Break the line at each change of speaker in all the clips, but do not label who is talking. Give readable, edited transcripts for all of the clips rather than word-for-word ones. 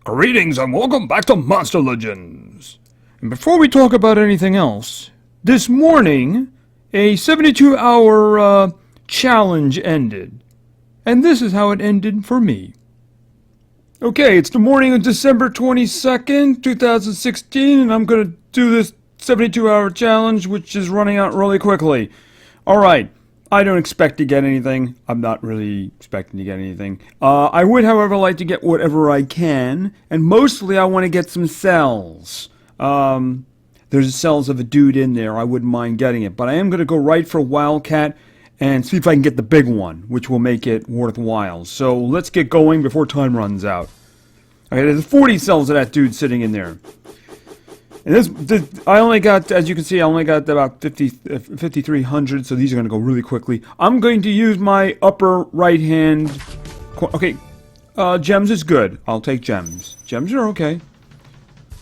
Greetings and welcome back to Monster Legends. And before we talk about anything else, this morning, a 72-hour challenge ended. And this is how it ended for me. Okay, it's the morning of December 22nd, 2016, and I'm going to do this 72-hour challenge, which is running out really quickly. Alright. I don't expect to get anything. I'm not really expecting to get anything. I would, however, like to get whatever I can, and mostly I want to get some cells. There's cells of a dude in there. I wouldn't mind getting it, but I am going to go right for Wildcat and see if I can get the big one, which will make it worthwhile. So let's get going before time runs out. Okay, there's 40 cells of that dude sitting in there. And this, I only got, as you can see, I only got about 5,300, so these are going to go really quickly. I'm going to use my upper right hand. Okay, gems is good. I'll take gems. Gems are okay.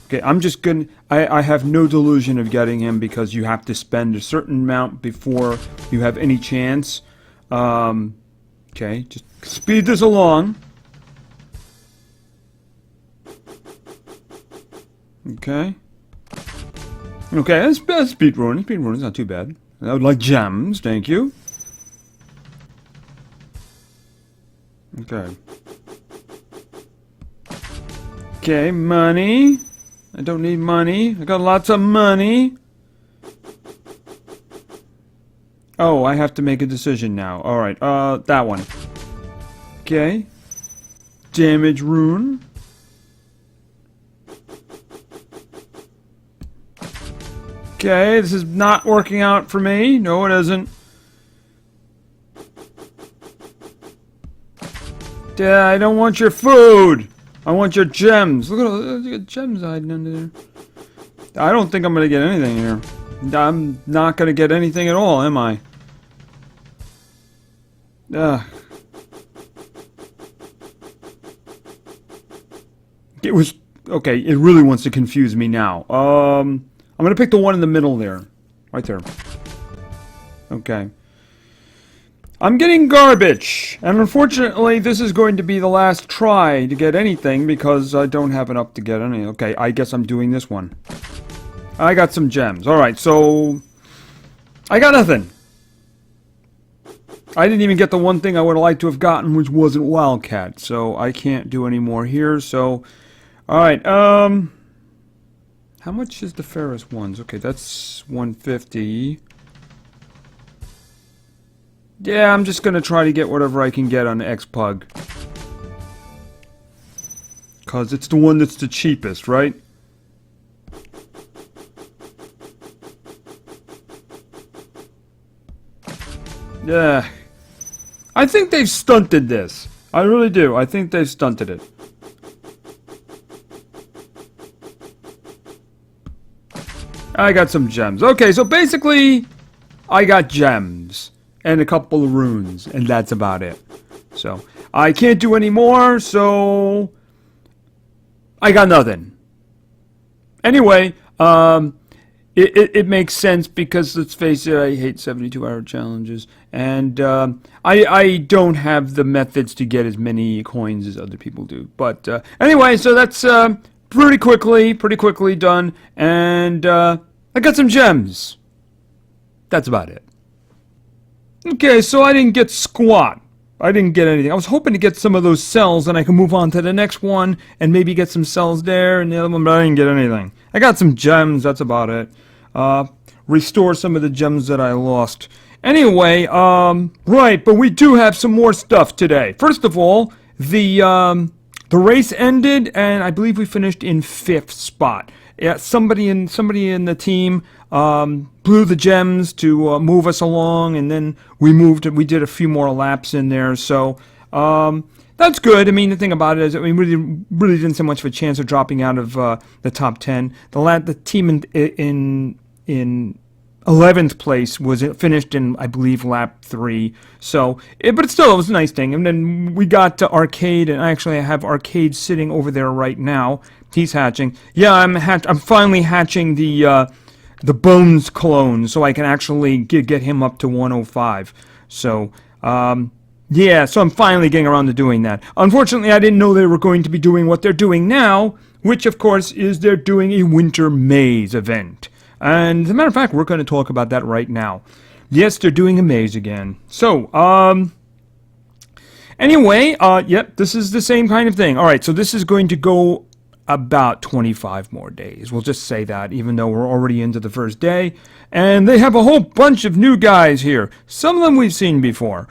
Okay, I'm just going to, I have no delusion of getting him because you have to spend a certain amount before you have any chance. Okay, just speed this along. Okay. Okay, that's speedrunning. Speedrunning's not too bad. I would like gems, thank you. Okay. Okay, money. I don't need money. I got lots of money. Oh, I have to make a decision now. Alright, that one. Okay. Damage rune. Okay, this is not working out for me. No, it isn't. Yeah, I don't want your food. I want your gems. Look at all the gems hiding under there. I don't think I'm going to get anything here. I'm not going to get anything at all, am I? It was... Okay, it really wants to confuse me now. I'm going to pick the one in the middle there. Right there. Okay. I'm getting garbage. And unfortunately, this is going to be the last try to get anything because I don't have enough to get any. Okay, I guess I'm doing this one. I got some gems. Alright, so... I got nothing. I didn't even get the one thing I would have liked to have gotten, which wasn't Wildcat. So I can't do any more here, so... Alright, how much is the Ferris ones? Okay, that's 150. Yeah, I'm just gonna try to get whatever I can get on X-Pug. Cause it's the one that's the cheapest, right? Yeah. I think they've stunted this. I really do. I think they've stunted it. I got some gems. Okay, so basically, I got gems and a couple of runes, and that's about it. So, I can't do any more, so I got nothing. Anyway, it makes sense because, let's face it, I hate 72-hour challenges, and I don't have the methods to get as many coins as other people do. But anyway, so that's pretty quickly done, and I got some gems. That's about it. Okay, so I didn't get squat. I didn't get anything. I was hoping to get some of those cells, and I can move on to the next one, and maybe get some cells there, and the other one, but I didn't get anything. I got some gems, that's about it. Restore some of the gems that I lost. Anyway, right, but we do have some more stuff today. First of all, the race ended, and I believe we finished in 5th spot. Yeah, somebody in the team blew the gems to move us along, and then we did a few more laps in there, so that's good. I mean, the thing about it is, I mean, really didn't have much of a chance of dropping out of the top 10. The team in 11th place was finished in, I believe, lap 3. So, but it was a nice thing. And then we got to Arcade, and I have Arcade sitting over there right now. He's hatching. Yeah, I'm finally hatching the Bones clone, so I can actually get him up to 105. So, Yeah, so I'm finally getting around to doing that. Unfortunately, I didn't know they were going to be doing what they're doing now, which, of course, is they're doing a winter maze event. And as a matter of fact, we're going to talk about that right now. Yes, they're doing a maze again. So, anyway, yep, this is the same kind of thing. All right, so this is going to go about 25 more days. We'll just say that, even though we're already into the first day. And they have a whole bunch of new guys here. Some of them we've seen before.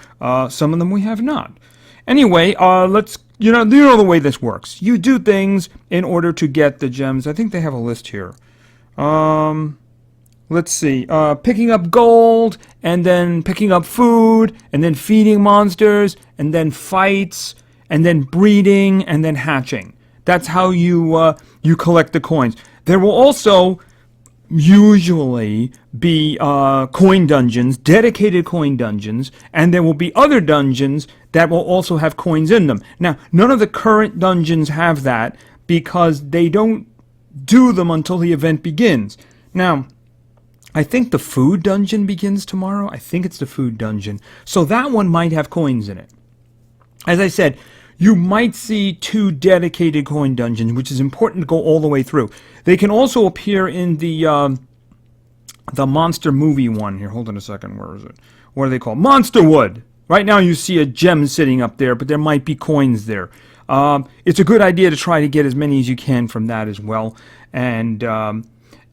Some of them we have not. Anyway, let's, you know the way this works. You do things in order to get the gems. I think they have a list here. Let's see. Picking up gold, and then picking up food, and then feeding monsters, and then fights, and then breeding, and then hatching. That's how you collect the coins. There will also usually be coin dungeons, dedicated coin dungeons, and there will be other dungeons that will also have coins in them. Now, none of the current dungeons have that because they don't do them until the event begins. Now, I think the food dungeon begins tomorrow. I think it's the food dungeon. So that one might have coins in it. As I said, you might see 2 dedicated coin dungeons, which is important to go all the way through. They can also appear in the monster movie one. Here, hold on a second. Where is it? What are they called? Monsterwood. Right now you see a gem sitting up there, but there might be coins there. It's a good idea to try to get as many as you can from that as well. And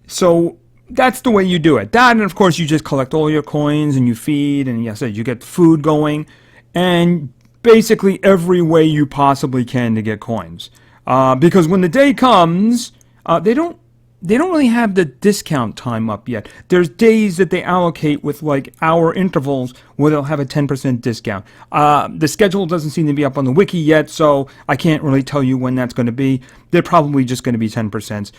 so that's the way you do it. That, and of course, you just collect all your coins and you feed, and yes, you get food going, and basically every way you possibly can to get coins. Because when the day comes, they don't really have the discount time up yet. There's days that they allocate with like hour intervals where they'll have a 10% discount. The schedule doesn't seem to be up on the wiki yet, so I can't really tell you when that's going to be. They're probably just going to be 10%.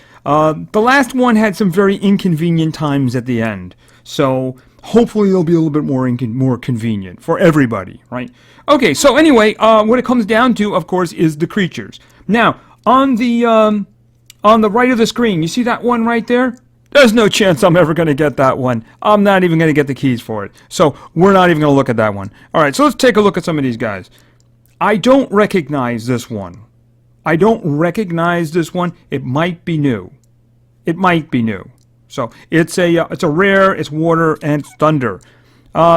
The last one had some very inconvenient times at the end, so hopefully they'll be a little bit more convenient for everybody, right? Okay, so anyway, what it comes down to, of course, is the creatures. Now, on the right of the screen, you see that one right there? There's no chance I'm ever going to get that one. I'm not even going to get the keys for it. So we're not even going to look at that one. All right, so let's take a look at some of these guys. I don't recognize this one. I don't recognize this one. It might be new. It might be new. So it's a rare, it's water, and it's thunder.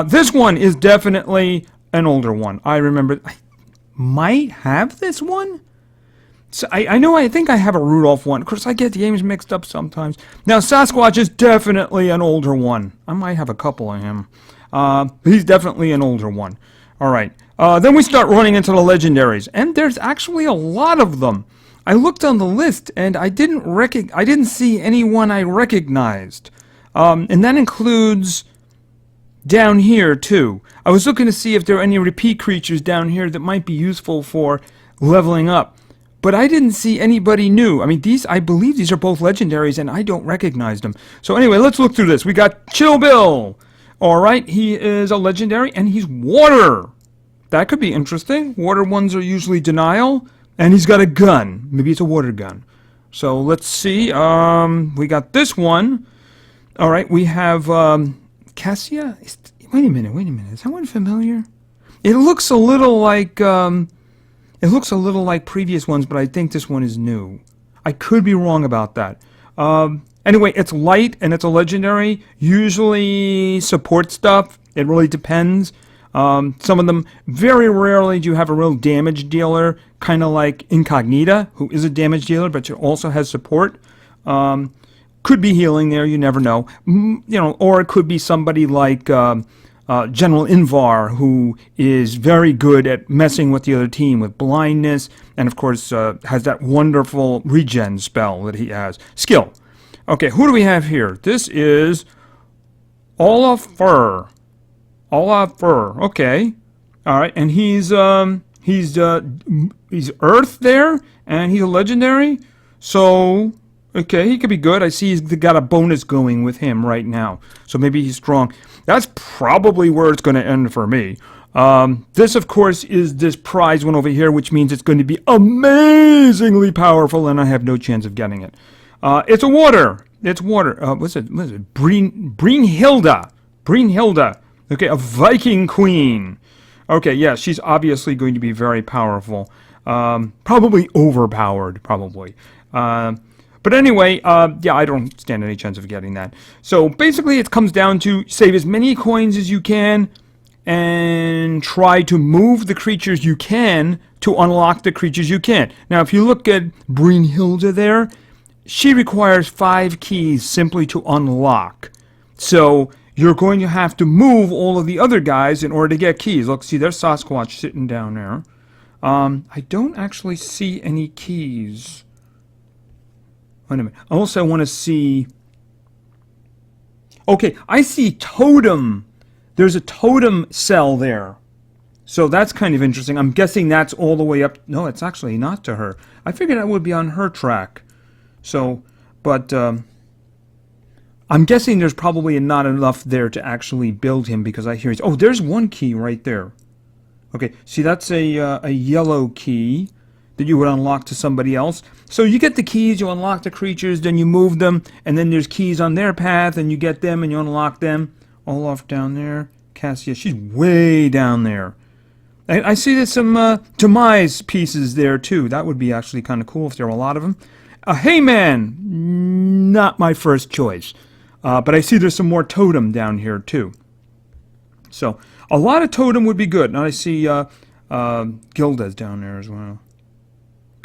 This one is definitely an older one. I remember, I might have this one. So I think I have a Rudolph one. Of course, I get the games mixed up sometimes. Now, Sasquatch is definitely an older one. I might have a couple of him. He's definitely an older one. All right. Then we start running into the legendaries, and there's actually a lot of them. I looked on the list, and I didn't see anyone I recognized. And that includes down here, too. I was looking to see if there are any repeat creatures down here that might be useful for leveling up. But I didn't see anybody new. I mean, I believe these are both legendaries, and I don't recognize them. So anyway, let's look through this. We got Chill Bill. All right, he is a legendary, and he's water. That could be interesting. Water ones are usually denial, and he's got a gun. Maybe it's a water gun. So let's see. We got this one. All right, we have Cassia. Wait a minute. Is that one familiar? It looks a little like... It looks a little like previous ones, but I think this one is new. I could be wrong about that. Anyway, it's light and it's a legendary. Usually support stuff. It really depends. Some of them, very rarely do you have a real damage dealer, kind of like Incognita, who is a damage dealer, but she also has support. Could be healing there, you never know. Or it could be somebody like... General Invar, who is very good at messing with the other team with blindness, and of course has that wonderful regen spell that he has. Skill. Okay, who do we have here? This is Olafur. Okay. All right, and he's Earth there, and he's a legendary. So okay, he could be good. I see he's got a bonus going with him right now, so maybe he's strong. That's probably where it's going to end for me. This, of course, is this prize one over here, which means it's going to be amazingly powerful, and I have no chance of getting it. It's a water. It's water. What's it? Brynhilda. Okay, a Viking queen. Okay, yeah, she's obviously going to be very powerful. Probably overpowered, probably. But anyway, yeah, I don't stand any chance of getting that. So basically it comes down to save as many coins as you can and try to move the creatures you can to unlock the creatures you can. Now, if you look at Brynhilda there, she requires 5 keys simply to unlock. So you're going to have to move all of the other guys in order to get keys. Look, see, there's Sasquatch sitting down there. I don't actually see any keys. Wait a minute. Also, I want to see... Okay, I see totem. There's a totem cell there. So that's kind of interesting. I'm guessing that's all the way up. No, it's actually not to her. I figured that would be on her track. So, but I'm guessing there's probably not enough there to actually build him because I hear... Oh, there's one key right there. Okay, see, that's a yellow key that you would unlock to somebody else. So you get the keys, you unlock the creatures, then you move them, and then there's keys on their path, and you get them, and you unlock them. Olaf down there. Cassia, she's way down there. I see there's some demise pieces there, too. That would be actually kind of cool if there were a lot of them. Hey, man! Not my first choice. But I see there's some more totem down here, too. So, a lot of totem would be good. And I see Gilda's down there as well.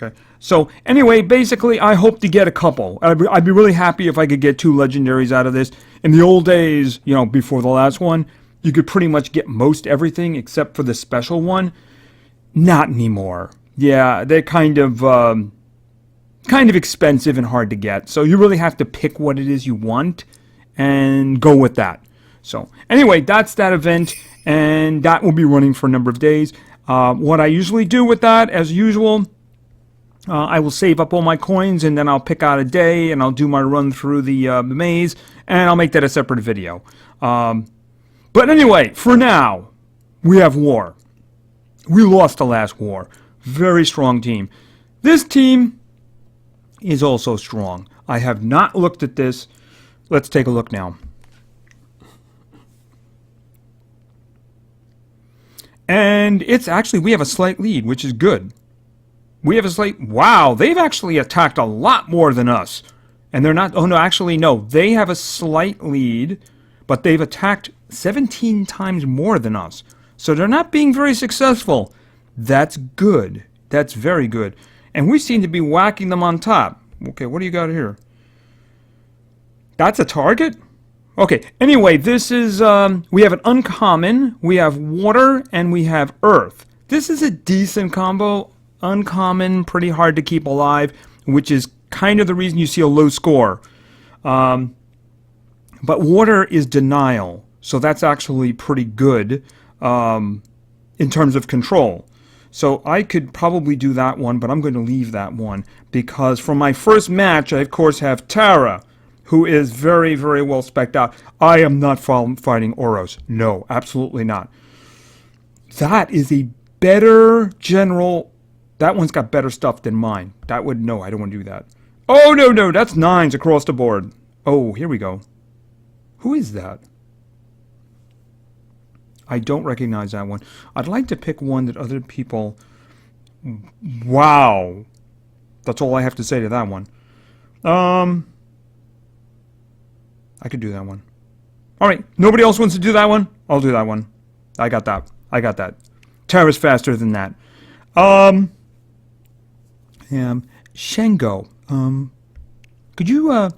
Okay. So, anyway, basically, I hope to get a couple. I'd be really happy if I could get 2 legendaries out of this. In the old days, you know, before the last one, you could pretty much get most everything except for the special one. Not anymore. Yeah, they're kind of expensive and hard to get. So you really have to pick what it is you want and go with that. So anyway, that's that event, and that will be running for a number of days. What I usually do with that, as usual, I will save up all my coins, and then I'll pick out a day, and I'll do my run through the maze, and I'll make that a separate video. But anyway, for now, we have war. We lost the last war. Very strong team. This team is also strong. I have not looked at this. Let's take a look now. And it's actually, we have a slight lead, which is good. We have a slight, wow, they've actually attacked a lot more than us. And they're not, oh no, actually no, they have a slight lead, but they've attacked 17 times more than us. So they're not being very successful. That's good. That's very good. And we seem to be whacking them on top. Okay, what do you got here? That's a target? Okay, anyway, this is, we have an uncommon, we have water, and we have earth. This is a decent combo. Uncommon, pretty hard to keep alive, which is kind of the reason you see a low score. But water is denial, so that's actually pretty good in terms of control. So I could probably do that one, but I'm going to leave that one because for my first match, I of course have Tara, who is very, very well spec'd out. I am not fighting Oros. No, absolutely not. That is a better general. That one's got better stuff than mine. That would, no, I don't want to do that. Oh, no, no, that's 9s across the board. Oh, here we go. Who is that? I don't recognize that one. I'd like to pick one that other people... Wow. That's all I have to say to that one. I could do that one. Alright, nobody else wants to do that one? I'll do that one. I got that. I got that. Tara's faster than that. Shengo. Could you,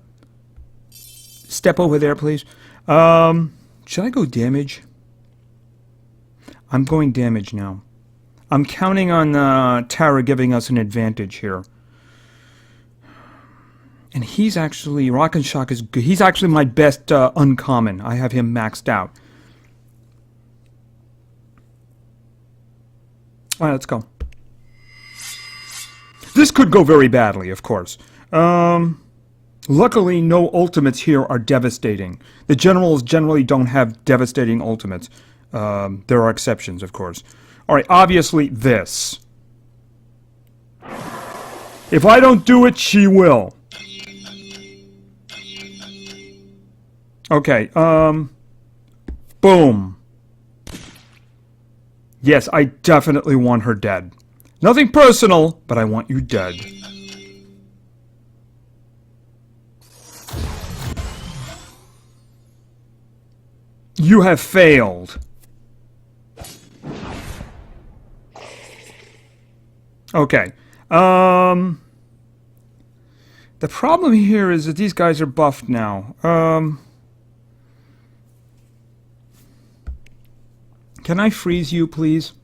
step over there, please? Should I go damage? I'm going damage now. I'm counting on, Tara giving us an advantage here. And he's actually, Rock and Shock is good. He's actually my best, uncommon. I have him maxed out. Alright, let's go. This could go very badly, of course. Luckily, no ultimates here are devastating. The generals generally don't have devastating ultimates. There are exceptions, of course. Alright, obviously this. If I don't do it, she will. Okay, boom. Yes, I definitely want her dead. Nothing personal, but I want you dead. You have failed. Okay. The problem here is that these guys are buffed now. Can I freeze you, please?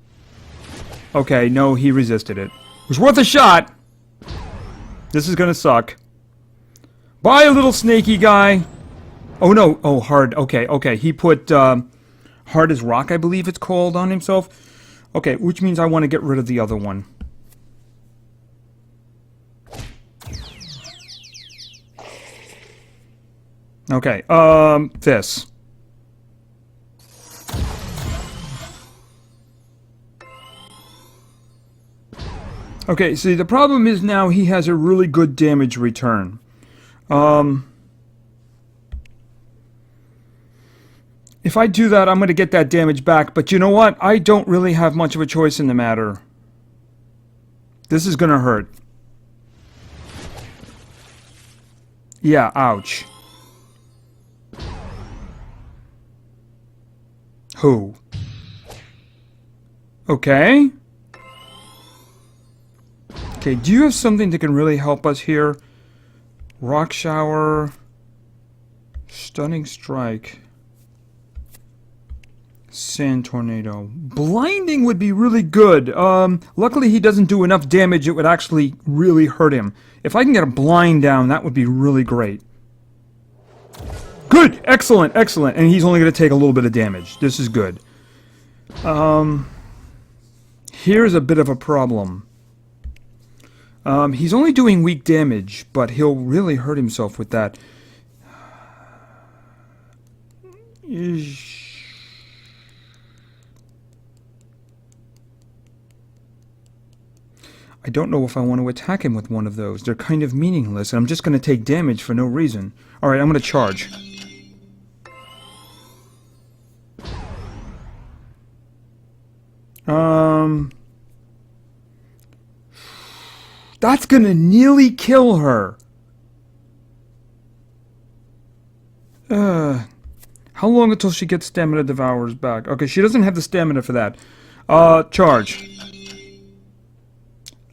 Okay, no, he resisted it. It was worth a shot! This is gonna suck. Bye, little snaky guy! Oh, no. Oh, hard. Okay, okay. He put, hard as rock, I believe it's called, on himself. Okay, which means I want to get rid of the other one. Okay, this. Okay, see, the problem is now he has a really good damage return. If I do that, I'm going to get that damage back, but you know what? I don't really have much of a choice in the matter. This is going to hurt. Yeah, ouch. Who? Okay. Okay, do you have something that can really help us here? Rock shower. Stunning strike. Sand tornado. Blinding would be really good. Luckily he doesn't do enough damage it would actually really hurt him. If I can get a blind down, that would be really great. Good! Excellent, excellent. And he's only going to take a little bit of damage. This is good. Here's a bit of a problem. He's only doing weak damage, but he'll really hurt himself with that. I don't know if I want to attack him with one of those. They're kind of meaningless, and I'm just going to take damage for no reason. Alright, I'm going to charge. That's going to nearly kill her. How long until she gets Stamina Devours back? Okay, she doesn't have the stamina for that. Charge.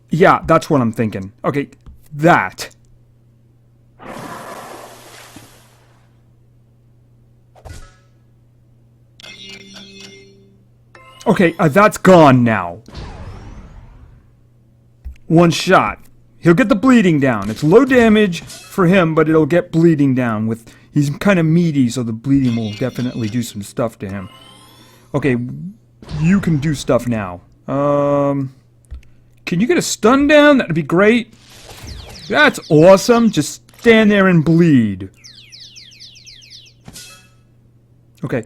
Yeah, that's what I'm thinking. Okay, that. Okay, that's gone now. One shot. He'll get the bleeding down. It's low damage for him, but it'll get bleeding down. He's kind of meaty, so the bleeding will definitely do some stuff to him. Okay, you can do stuff now. Can you get a stun down? That'd be great. That's awesome. Just stand there and bleed. Okay.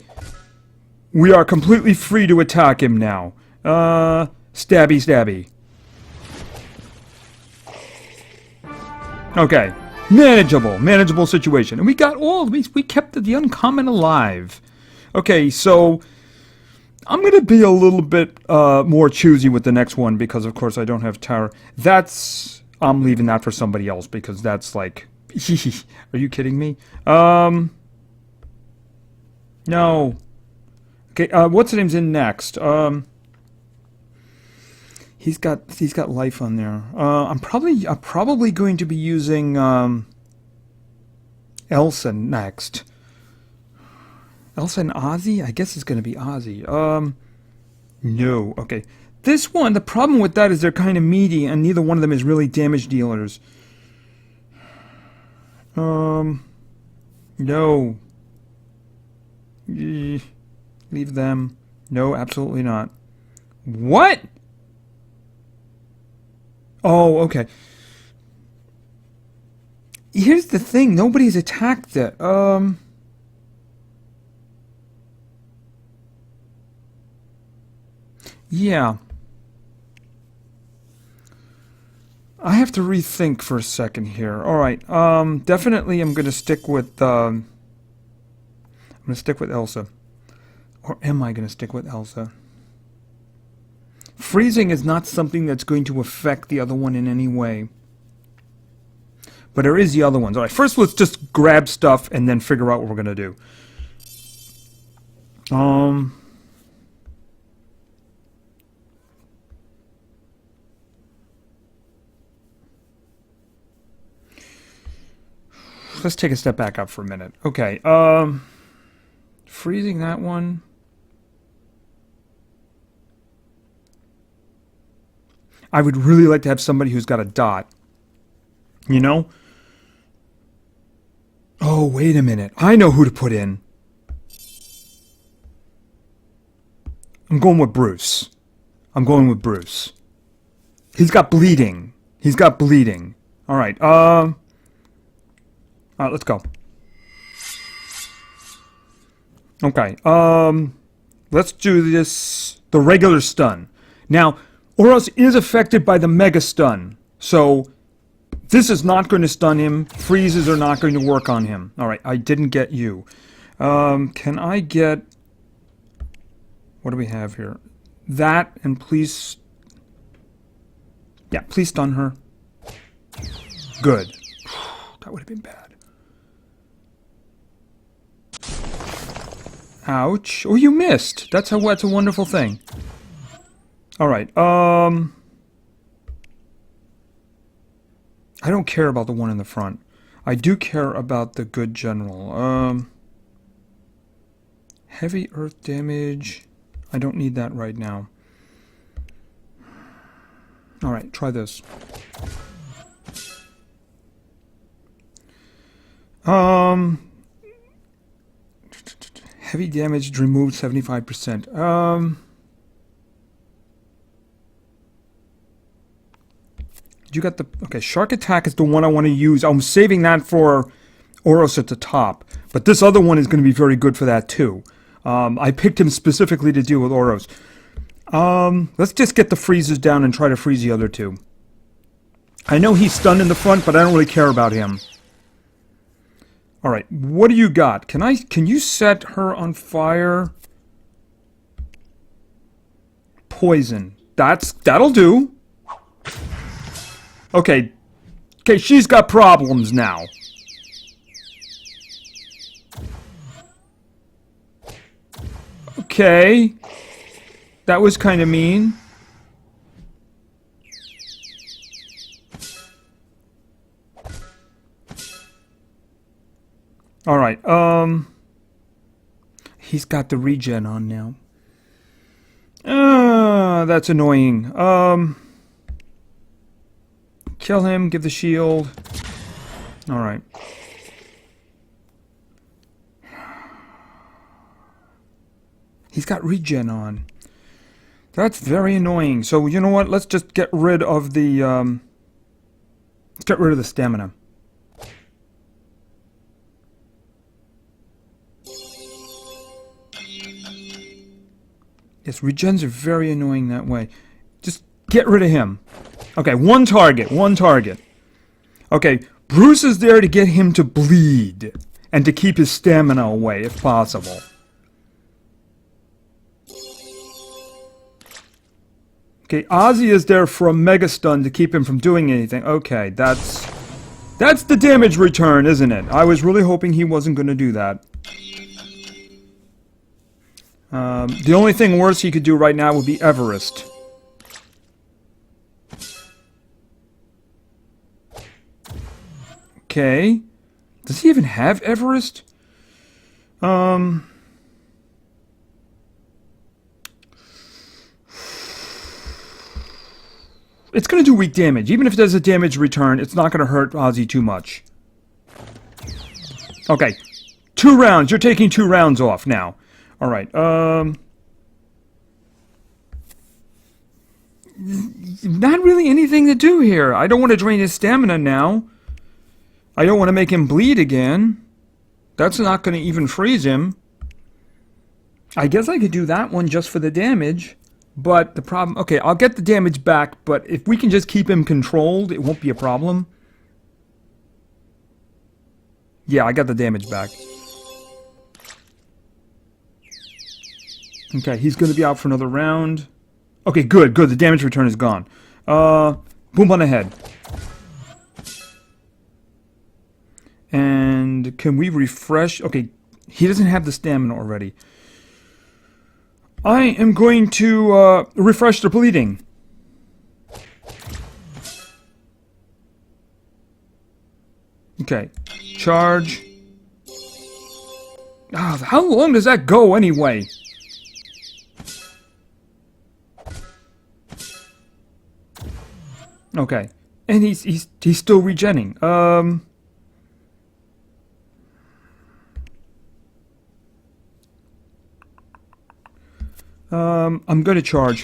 We are completely free to attack him now. Stabby, stabby. Okay. Manageable situation. And we got we kept the uncommon alive. Okay, so I'm going to be a little bit more choosy with the next one because, of course, I don't have Tower. I'm leaving that for somebody else because that's like... Are you kidding me? No. Okay, what's his name's in next? He's got life on there. I'm probably going to be using Elsa next. Elsa and Ozzy? I guess it's going to be Ozzy. No. Okay. This one, the problem with that is they're kind of meaty, and neither one of them is really damage dealers. No. Leave them. No, absolutely not. What? Oh, okay. Here's the thing. Nobody's attacked it. Yeah. I have to rethink for a second here. Alright, definitely I'm gonna stick with, I'm gonna stick with Elsa. Or am I gonna stick with Elsa? Freezing is not something that's going to affect the other one in any way. But there is the other ones. Alright, first let's just grab stuff and then figure out what we're going to do. Let's take a step back up for a minute. Okay, freezing that one. I would really like to have somebody who's got a dot. You know? Oh, wait a minute. I know who to put in. I'm going with Bruce. He's got bleeding. Alright, alright, let's go. Okay, let's do this, the regular stun. Now, Oros is affected by the mega stun, so this is not going to stun him. Freezes are not going to work on him. Alright, I didn't get you. Can I get... What do we have here? That, and please... Yeah, please stun her. Good. That would have been bad. Ouch. Oh, you missed. That's a wonderful thing. Alright, I don't care about the one in the front. I do care about the good general. Heavy earth damage. I don't need that right now. Alright, try this. Heavy damage removed 75%. You got the... Okay, Shark Attack is the one I want to use. I'm saving that for Oros at the top. But this other one is going to be very good for that too. I picked him specifically to deal with Oros. Let's just get the freezes down and try to freeze the other two. I know he's stunned in the front, but I don't really care about him. Alright, what do you got? Can you set her on fire? Poison. That'll do. Okay, she's got problems now. Okay. That was kind of mean. Alright, he's got the regen on now. That's annoying. Kill him, give the shield. Alright. He's got regen on. That's very annoying. So, you know what? Let's just get rid of the, let's get rid of the stamina. Yes, regens are very annoying that way. Just get rid of him. Okay, one target. Okay, Bruce is there to get him to bleed. And to keep his stamina away, if possible. Okay, Ozzy is there for a mega stun to keep him from doing anything. Okay, that's the damage return, isn't it? I was really hoping he wasn't going to do that. The only thing worse he could do right now would be Everest. Okay. Does he even have Everest? It's going to do weak damage. Even if it does a damage return, it's not going to hurt Ozzy too much. Okay. 2 rounds. You're taking 2 rounds off now. Alright, not really anything to do here. I don't want to drain his stamina now. I don't want to make him bleed again. That's not going to even freeze him. I guess I could do that one just for the damage. But the problem... Okay, I'll get the damage back, but if we can just keep him controlled, it won't be a problem. Yeah, I got the damage back. Okay, he's going to be out for another round. Okay, good, good. The damage return is gone. Boom on the head. And can we refresh? Okay, he doesn't have the stamina already. I am going to refresh the bleeding. Okay, charge. Oh, how long does that go anyway? Okay, and he's still regenning. I'm gonna charge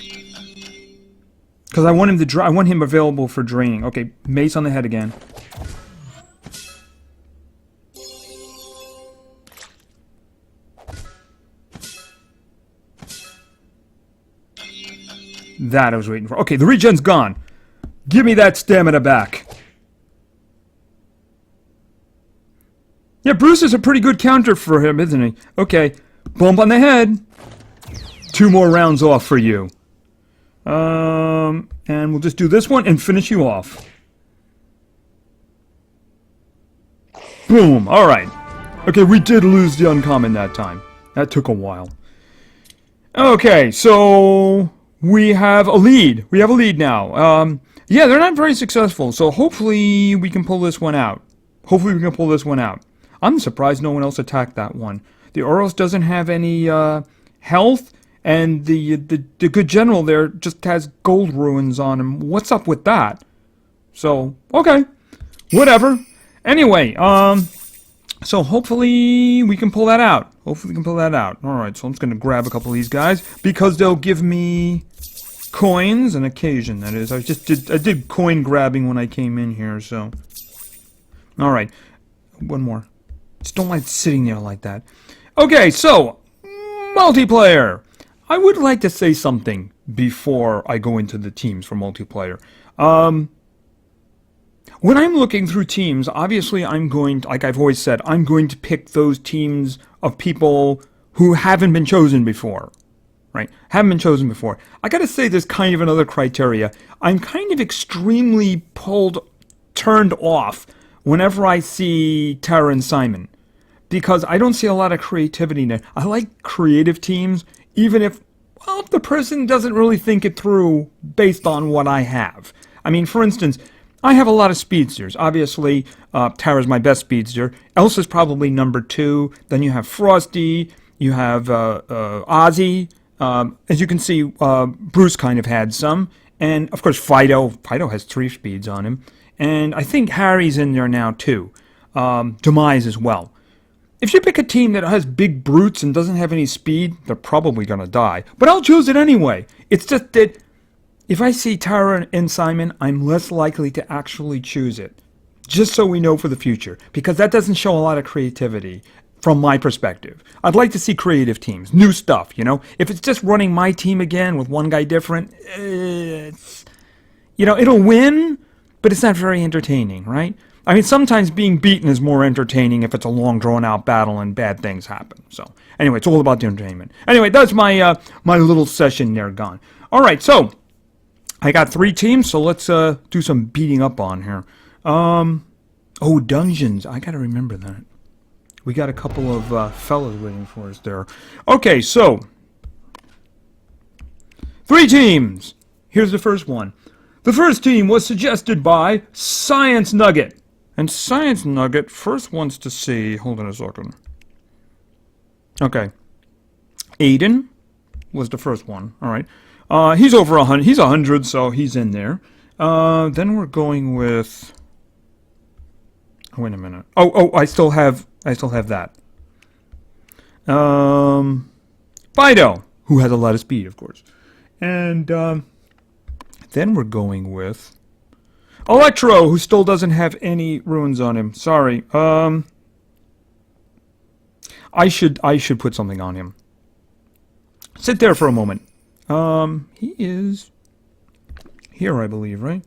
because I want him to I want him available for draining. Okay, mace on the head again. That I was waiting for. Okay, the regen's gone. Give me that stamina back. Yeah, Bruce is a pretty good counter for him, isn't he? Okay, bump on the head. 2 more rounds off for you. And we'll just do this one and finish you off. Boom, alright. Okay, we did lose the uncommon that time. That took a while. Okay, so we have a lead. We have a lead now. Yeah, they're not very successful, so hopefully we can pull this one out. Hopefully we can pull this one out. I'm surprised no one else attacked that one. The Oros doesn't have any health, and the good general there just has gold ruins on him. What's up with that? So, okay. Whatever. Anyway, so hopefully we can pull that out. Hopefully we can pull that out. Alright, so I'm just going to grab a couple of these guys, because they'll give me coins, an occasion, that is. I did coin grabbing when I came in here, so. Alright, one more. Just don't like sitting there like that. Okay, so, multiplayer. I would like to say something before I go into the teams for multiplayer. When I'm looking through teams, obviously I'm going to, like I've always said, I'm going to pick those teams of people who haven't been chosen before. Right? Haven't been chosen before. I gotta say there's kind of another criteria. I'm kind of extremely turned off whenever I see Tara and Simon. Because I don't see a lot of creativity in there. I like creative teams, even if, well, if the person doesn't really think it through based on what I have. I mean, for instance, I have a lot of speedsters. Obviously, Tara's my best speedster. Elsa's probably number 2. Then you have Frosty. You have Ozzy. As you can see, Bruce kind of had some. And, of course, Fido. Fido has 3 speeds on him. And I think Harry's in there now, too. Demise as well. If you pick a team that has big brutes and doesn't have any speed, they're probably going to die. But I'll choose it anyway. It's just that if I see Tara and Simon, I'm less likely to actually choose it. Just so we know for the future. Because that doesn't show a lot of creativity from my perspective. I'd like to see creative teams. New stuff, you know. If it's just running my team again with one guy different, it's, you know, it'll win, but it's not very entertaining, right? I mean, sometimes being beaten is more entertaining if it's a long, drawn-out battle and bad things happen. So, anyway, it's all about the entertainment. Anyway, that's my my little session there gone. All right, so I got 3 teams, so let's do some beating up on here. Oh, dungeons. I got to remember that. We got a couple of fellas waiting for us there. Okay, so 3 teams. Here's the first one. The first team was suggested by Science Nugget. And Science Nugget first wants to see... Hold on a second. Okay. Aiden was the first one. All right. He's over 100. He's 100, so he's in there. Then we're going with... Oh, wait a minute. Oh, I still have that. Fido, who has a lot of speed, of course. And then we're going with Electro, who still doesn't have any runes on him. Sorry. I should put something on him. Sit there for a moment. He is here, I believe, right?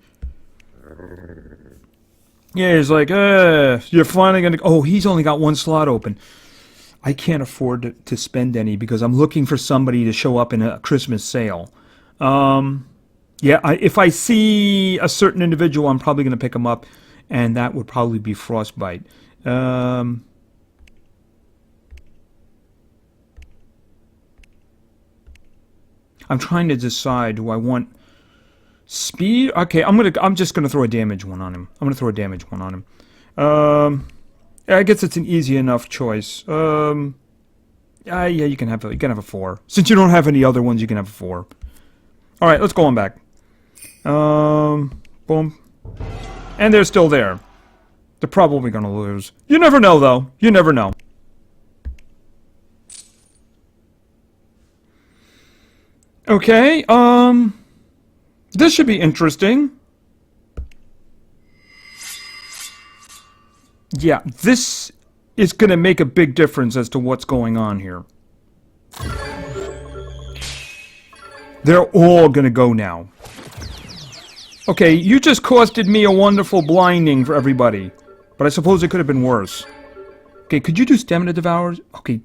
Yeah, he's like, you're finally gonna... Oh, he's only got 1 slot open. I can't afford to spend any because I'm looking for somebody to show up in a Christmas sale. Yeah, if I see a certain individual, I'm probably going to pick him up, and that would probably be Frostbite. I'm trying to decide, do I want speed? Okay, I'm just gonna throw a damage one on him. I'm gonna throw a damage one on him. Yeah, I guess it's an easy enough choice. Yeah, you can have a 4. Since you don't have any other ones, you can have a 4. All right, let's go on back. Boom, and they're still there. They're probably gonna lose. You never know, though. You never know. Okay, this should be interesting. Yeah, this is going to make a big difference as to what's going on here. They're all going to go now. Okay, you just costed me a wonderful blinding for everybody. But I suppose it could have been worse. Okay, could you do Stamina Devours? Okay.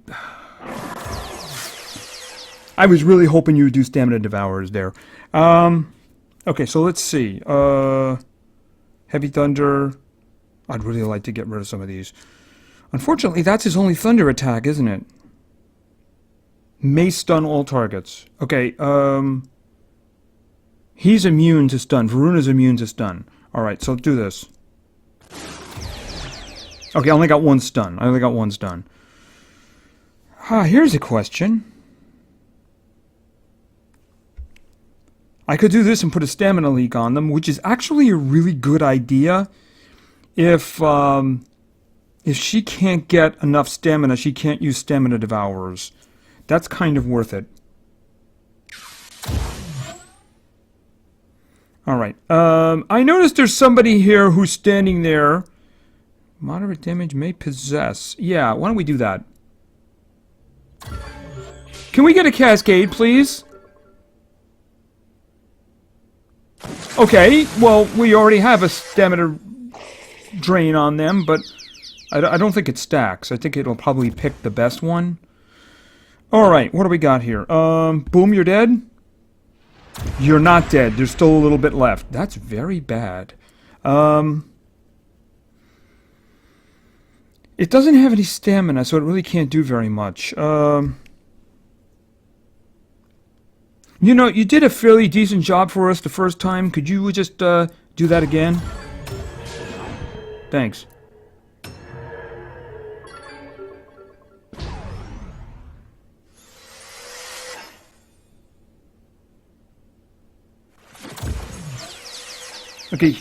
I was really hoping you would do Stamina Devours there. Okay, so let's see. Heavy Thunder. I'd really like to get rid of some of these. Unfortunately, that's his only thunder attack, isn't it? May stun all targets. Okay, he's immune to stun. Varuna's immune to stun. Alright, so let's do this. Okay, I only got one stun. Here's a question. I could do this and put a stamina leak on them, which is actually a really good idea. If she can't get enough stamina, she can't use Stamina Devours. That's kind of worth it. Alright, I noticed there's somebody here who's standing there. Moderate damage may possess. Yeah, why don't we do that? Can we get a cascade, please? Okay, well, we already have a stamina drain on them, but I don't think it stacks. I think it'll probably pick the best one. Alright, what do we got here? Boom, you're dead? You're not dead. There's still a little bit left. That's very bad. It doesn't have any stamina, so it really can't do very much. You know, you did a fairly decent job for us the first time. Could you just do that again? Thanks. Okay,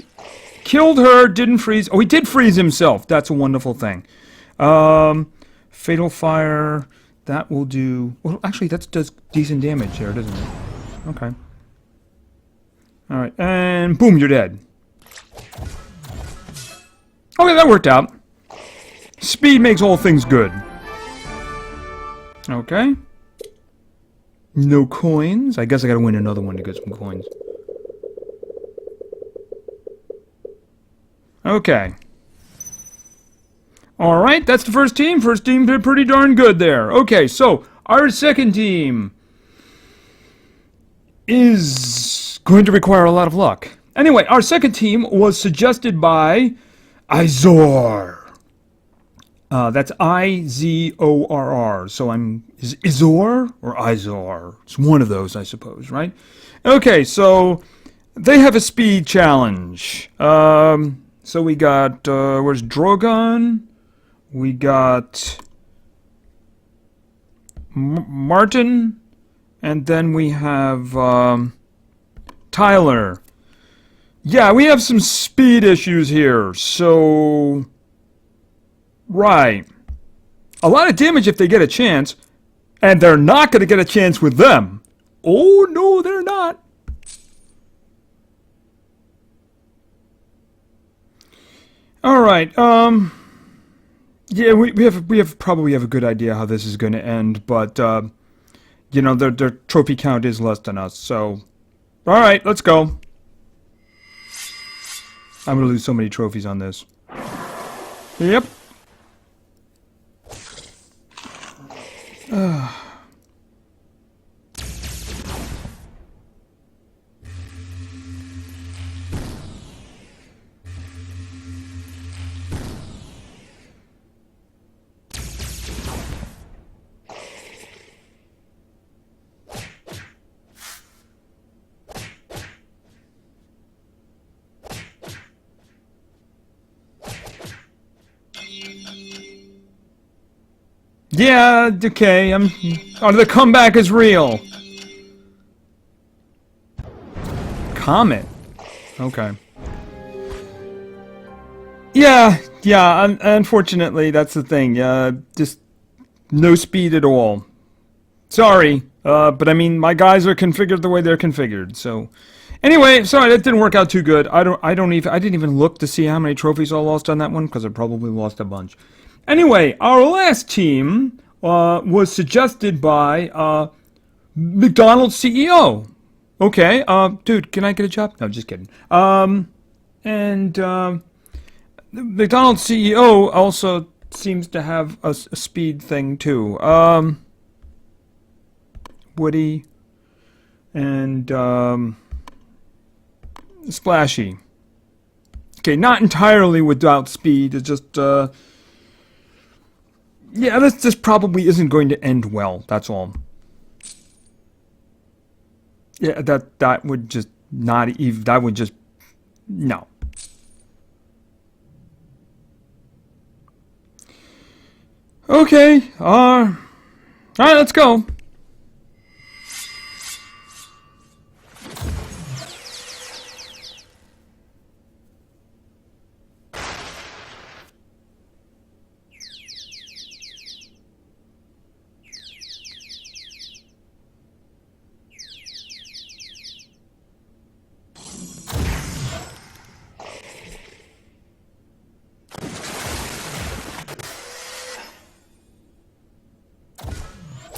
killed her, didn't freeze. Oh, he did freeze himself. That's a wonderful thing. Fatal Fire, that will do... Well, actually, that does decent damage there, doesn't it? Okay. Alright, and boom, you're dead. Okay, that worked out. Speed makes all things good. Okay. No coins. I guess I gotta win another one to get some coins. Okay. Alright, that's the first team. First team did pretty darn good there. Okay, so our second team is going to require a lot of luck. Anyway, our second team was suggested by Izor. That's I-Z-O-R-R. So is Izor or Izor? It's one of those, I suppose, right? Okay, so they have a speed challenge. So we got, where's Drogon? We got Martin. And then we have Tyler. Yeah, we have some speed issues here. So, right. A lot of damage if they get a chance. And they're not going to get a chance with them. Oh, no, they're not. All right. Yeah, we probably have a good idea how this is going to end, but you know, their trophy count is less than us, so... Alright, let's go. I'm gonna lose so many trophies on this. Yep. Yeah, okay, oh, the comeback is real. Comet. Okay. Yeah, unfortunately, that's the thing. Just no speed at all. Sorry, but I mean, my guys are configured the way they're configured, so... Anyway, sorry, that didn't work out too good. I didn't even look to see how many trophies I lost on that one, because I probably lost a bunch. Anyway, our last team was suggested by McDonald's CEO. Okay, dude, can I get a job? No, just kidding. The McDonald's CEO also seems to have a speed thing too. Woody and Splashy. Okay, not entirely without speed. It's just yeah, this probably isn't going to end well. That's all. Yeah, that would just not even. That would just no. Okay. All right. Let's go.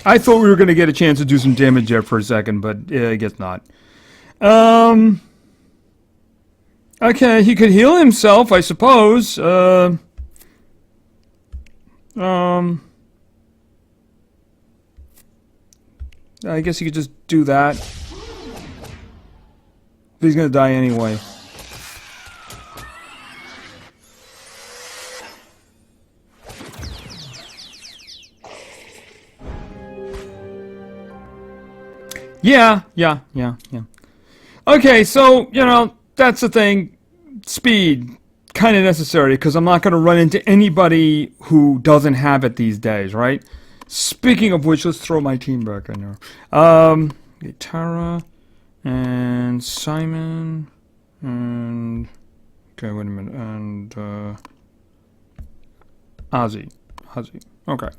I thought we were going to get a chance to do some damage there for a second, but I guess not. Okay, he could heal himself, I suppose. I guess he could just do that. But he's going to die anyway. Yeah. Okay, so, you know, that's the thing. Speed, kind of necessary, because I'm not going to run into anybody who doesn't have it these days, right? Speaking of which, let's throw my team back in there. Tara, and Simon, and... Okay, wait a minute, and, Ozzy. Okay.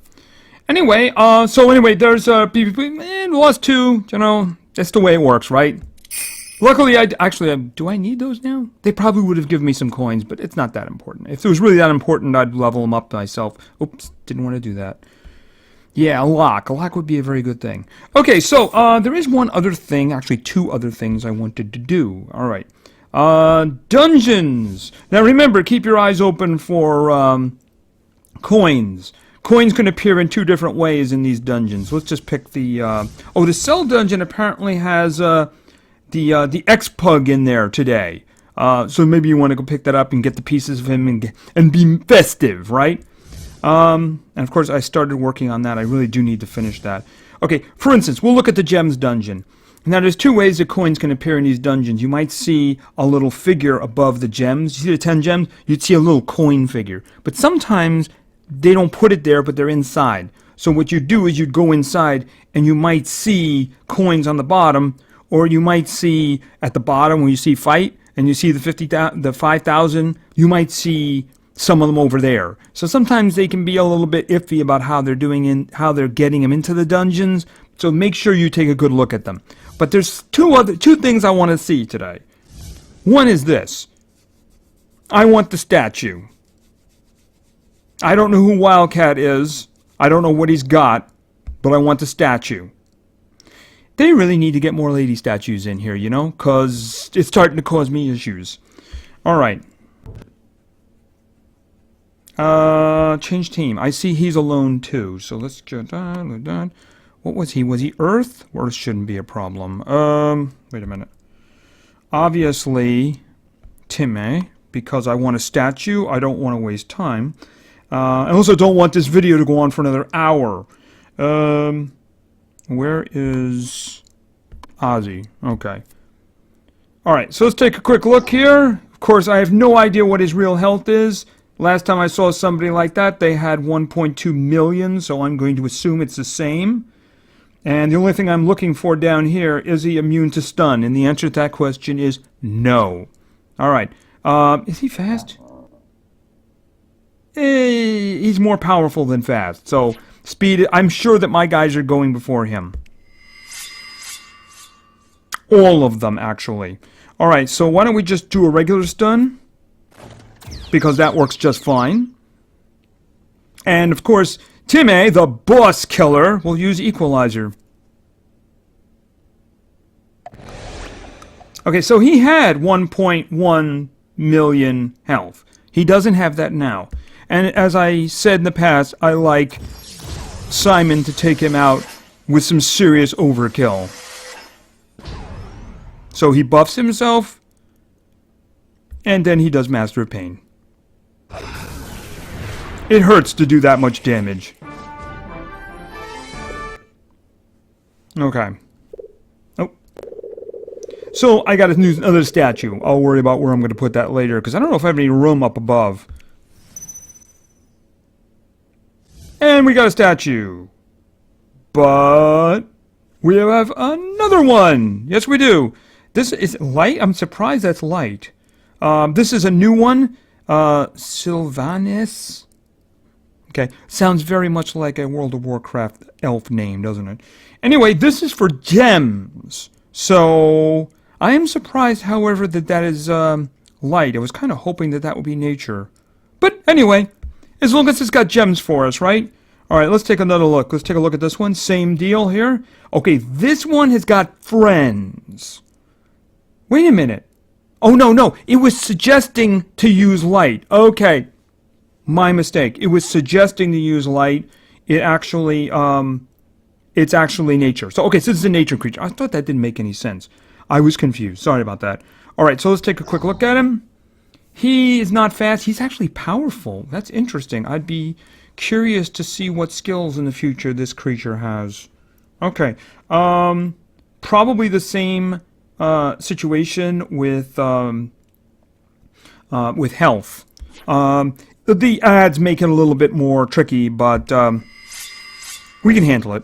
Anyway, there's PvP, and lost 2, you know, that's the way it works, right? Luckily, do I need those now? They probably would have given me some coins, but it's not that important. If it was really that important, I'd level them up myself. Oops, didn't want to do that. Yeah, a lock. A lock would be a very good thing. Okay, so, there is one other thing, actually 2 other things I wanted to do. Alright. Dungeons! Now remember, keep your eyes open for, coins. Coins can appear in 2 different ways in these dungeons. Let's just pick the, the Cell Dungeon apparently has, the X-Pug in there today. So maybe you want to go pick that up and get the pieces of him and be festive, right? And of course I started working on that. I really do need to finish that. Okay, for instance, we'll look at the Gems Dungeon. Now there's 2 ways that coins can appear in these dungeons. You might see a little figure above the gems. You see the 10 gems? You'd see a little coin figure. But sometimes they don't put it there, but they're inside. So what you do is you'd go inside and you might see coins on the bottom, or you might see at the bottom when you see fight and you see the 5,000, you might see some of them over there. So sometimes they can be a little bit iffy about how they're doing how they're getting them into the dungeons. So make sure you take a good look at them. But there's 2 things I want to see today. One is this. I want the statue. I don't know who Wildcat is. I don't know what he's got, but I want the statue. They really need to get more lady statues in here, you know, because it's starting to cause me issues. Alright. Change team. I see he's alone too, so let's get that. What was he? Was he Earth? Earth shouldn't be a problem. Wait a minute. Obviously, Timmy, because I want a statue. I don't want to waste time. I also don't want this video to go on for another hour. Where is Ozzy? Okay. Alright, so let's take a quick look here. Of course, I have no idea what his real health is. Last time I saw somebody like that, they had 1.2 million, so I'm going to assume it's the same. And the only thing I'm looking for down here, is he immune to stun? And the answer to that question is no. Alright. Is he fast? He's more powerful than fast. So, speed, I'm sure that my guys are going before him. All of them, actually. Alright, so why don't we just do a regular stun? Because that works just fine. And, of course, Timmy, the boss killer, will use Equalizer. Okay, so he had 1.1 million health. He doesn't have that now. And as I said in the past, I like Simon to take him out with some serious overkill. So he buffs himself, and then he does Master of Pain. It hurts to do that much damage. Okay. Oh. So I got another statue. I'll worry about where I'm going to put that later, because I don't know if I have any room up above. And we got a statue. But we have another one. Yes, we do. This is light. I'm surprised that's light. This is a new one. Sylvanas. Okay, sounds very much like a World of Warcraft elf name, doesn't it? Anyway, this is for gems. So, I am surprised, however, that is light. I was kind of hoping that would be nature. But anyway, as long as it's got gems for us, right? Alright, let's take another look. Let's take a look at this one. Same deal here. Okay, this one has got friends. Wait a minute. Oh, no. It was suggesting to use light. Okay. My mistake. It was suggesting to use light. It's actually nature. So, okay, so this is a nature creature. I thought that didn't make any sense. I was confused. Sorry about that. Alright, so let's take a quick look at him. He is not fast. He's actually powerful. That's interesting. I'd be curious to see what skills in the future this creature has. Okay. Probably the same situation with health. The ads make it a little bit more tricky, but we can handle it.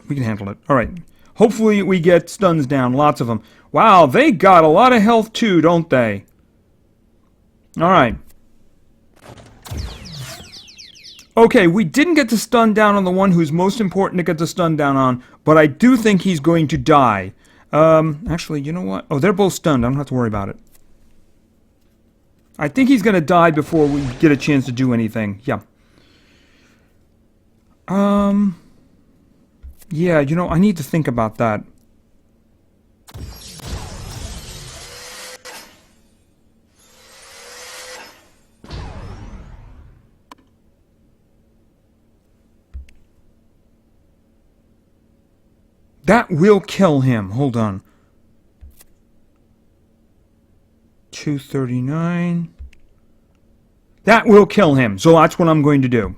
Alright. Hopefully we get stuns down. Lots of them. Wow, they got a lot of health too, don't they? Alright. Okay, we didn't get the stun down on the one who's most important to get the stun down on, but I do think he's going to die. Actually, you know what? Oh, they're both stunned. I don't have to worry about it. I think he's going to die before we get a chance to do anything. Yeah. Yeah, you know, I need to think about that. That will kill him. Hold on. 239. That will kill him. So that's what I'm going to do.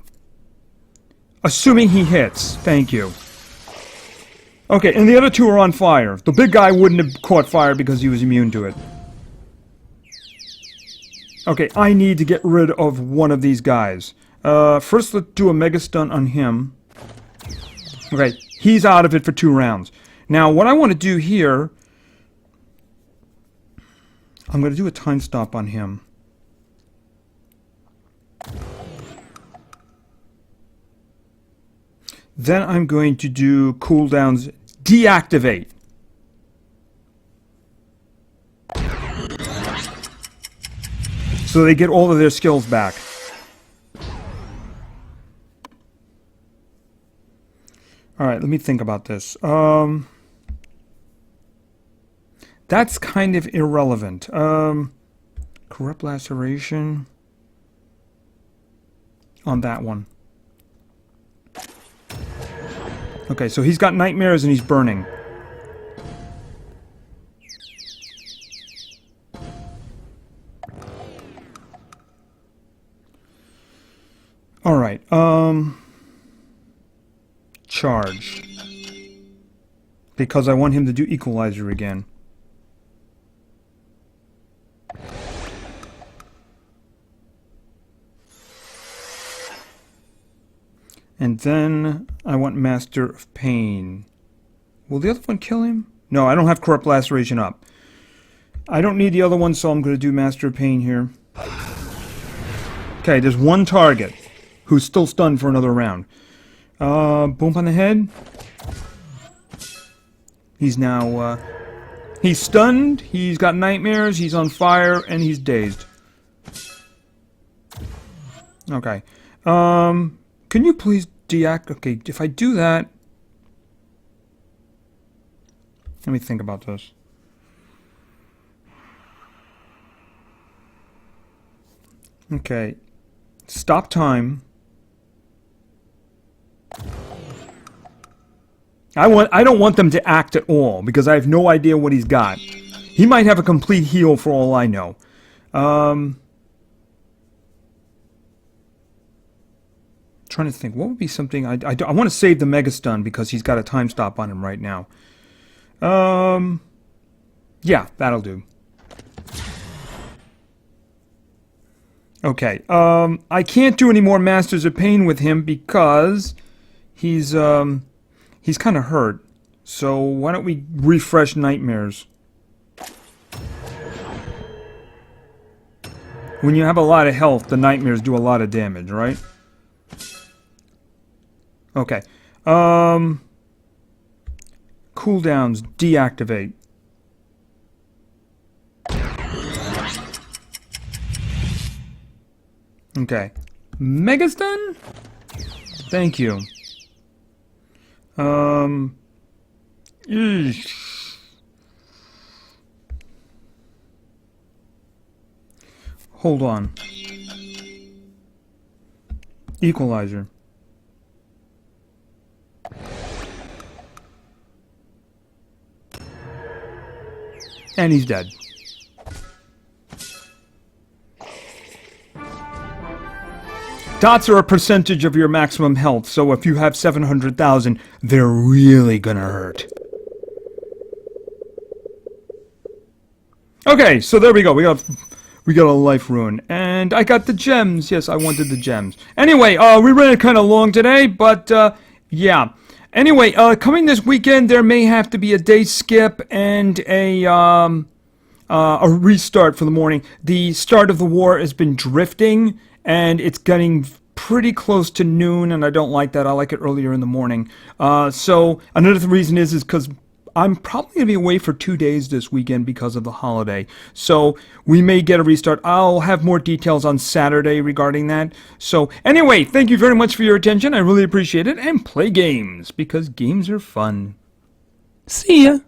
Assuming he hits. Thank you. Okay, and the other two are on fire. The big guy wouldn't have caught fire because he was immune to it. Okay, I need to get rid of one of these guys. First, let's do a mega stun on him. Okay, he's out of it for 2 rounds. Now, what I want to do here... I'm going to do a time stop on him. Then I'm going to do cooldowns deactivate. So they get all of their skills back. Alright, let me think about this. That's kind of irrelevant. Corrupt laceration on that one. Okay, so he's got nightmares and he's burning. Alright, charge. Because I want him to do equalizer again. And then I want Master of Pain. Will the other one kill him? No, I don't have Corrupt Laceration up. I don't need the other one, so I'm going to do Master of Pain here. Okay, there's one target who's still stunned for another round. Boom on the head. He's now, he's stunned, he's got nightmares, he's on fire, and he's dazed. Okay. Can you please deactivate? Okay, if I do that... Let me think about this. Okay. Stop time. I don't want them to act at all, because I have no idea what he's got. He might have a complete heal for all I know. Trying to think, what would be something... I want to save the Mega Stun, because he's got a time stop on him right now. Yeah, that'll do. Okay, I can't do any more Masters of Pain with him because he's kind of hurt. So why don't we refresh Nightmares? When you have a lot of health, the Nightmares do a lot of damage, right? Okay. Cooldowns, deactivate. Okay. Mega Stun? Thank you. Eesh. Hold on. Equalizer. And he's dead. Dots are a percentage of your maximum health, so if you have 700,000, they're really gonna hurt. Okay, so there we go. We got a life rune, and I got the gems. Yes, I wanted the gems. Anyway, we ran it kind of long today, but yeah. Anyway, coming this weekend, there may have to be a day skip and a restart for the morning. The start of the war has been drifting, and it's getting pretty close to noon, and I don't like that. I like it earlier in the morning. So another reason is because I'm probably going to be away for 2 days this weekend because of the holiday. So we may get a restart. I'll have more details on Saturday regarding that. So anyway, thank you very much for your attention. I really appreciate it. And play games, because games are fun. See ya!